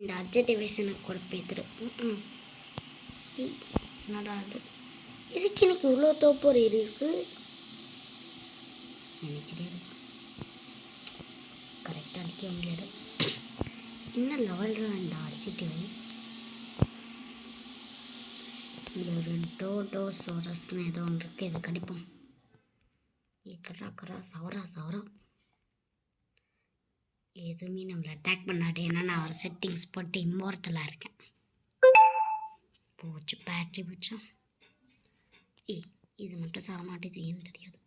இந்த அப்ஜெக்டிவேஷனை கொடுப்பேத்துரு. என்னடா அது, இதுக்கு எனக்கு இவ்வளோ தோப்போர் இருக்கு எனக்கு தெரியாது. கரெக்டாக அடிக்க முடியாது. இன்னும் லெவல் இந்த அப்ஜெக்டிவேஸ். இங்கே ஒரு டோடோசோரஸ்னு ஏதோ ஒன்று இருக்குது. இதை கடிப்போம். கரா சவரா எதுவுமே நம்மளை அட்டாக் பண்ணாட்டே. ஏன்னா நான் ஒரு செட்டிங்ஸ் போட்டு இம்மோர்த்தலாக இருக்கேன். போச்சு பேட்ரி போச்சா. இது மட்டும் சாக மாட்டேது, ஏன்னு தெரியாது.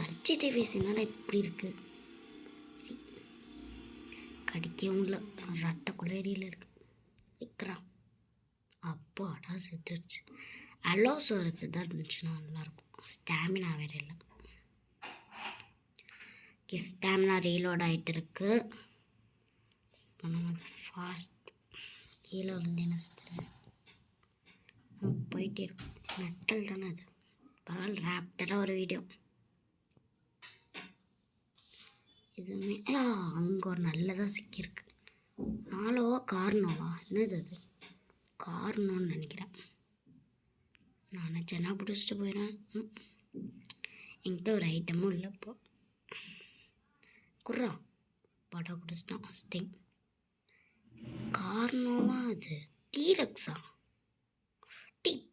அர்ஜென்ட் ஃபேஸ் என்னடா இப்படி இருக்கு. கடிக்கவும் இல்லை, ரட்டை குளேரியில் இருக்கு. வைக்கிறான் அப்பாடா செத்துருச்சு. அலோசோரஸ் தான் இருந்துச்சுன்னா நல்லாயிருக்கும். ஸ்டாமினா வேறு இல்லை. ஸ்டாமினா ரீலோட் ஆகிட்டு இருக்கு. ஃபாஸ்ட் கீழே வந்து என்ன சுற்றுறேன் போயிட்டே இருக்கும். மெட்டல் தானே அது, பரவாயில்ல. ரேப்டராக ஒரு வீடியோ. இதுவுமே அங்கே ஒரு நல்லதாக சிக்கியிருக்கு. ஆலோவா கார்னோவா, என்னது அது? கார்னோன்னு நினைக்கிறேன். நான் சென்னா பிடிச்சிட்டு போயிடுறேன். என்கிட்ட ஒரு ஐட்டமும் இல்லை. இப்போ குர்ரா படம் குடிச்சிட்டான். ஸ்டிங் கார்னோவா, அது டீரக்ஸா?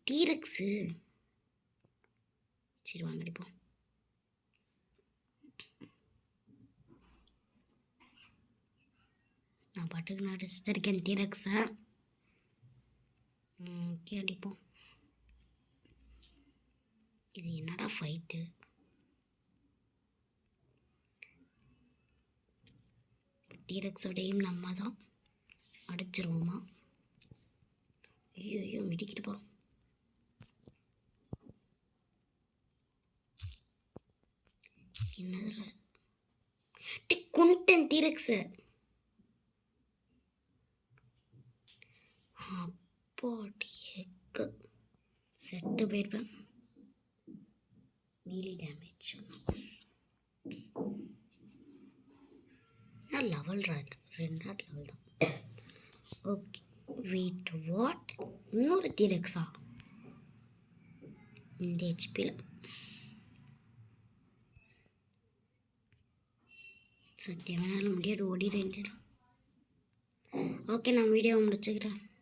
டீரக்ஸு. சரி வாங்க அடிப்போம். நான் பாட்டுக்கு நான் அடிச்சிருக்கேன் டீரக்ஸை. ஓகே அடிப்போம். இது என்னடா ஃபைட்டு? டீரக்ஸோடையும் நம்ம தான் அடிச்சிருவோமா? ஐயோ மிடிக்கிட்டுப்பா. என்னது கொண்டேன் டீரக்ஸு. அப்பாடி எக்கு செட்டு போயிருப்பேன். Melee damage. நான் லெவல் ரெண்டாவது லெவல் தான். Okay wait, what? இன்னொரு டீரக்ஸா இந்த ஹெச்பியில்? சத்தியமான முடியாது, ஓடிடுறேன். ஓகே நான் வீடியோவை முடிச்சுக்கிறேன்.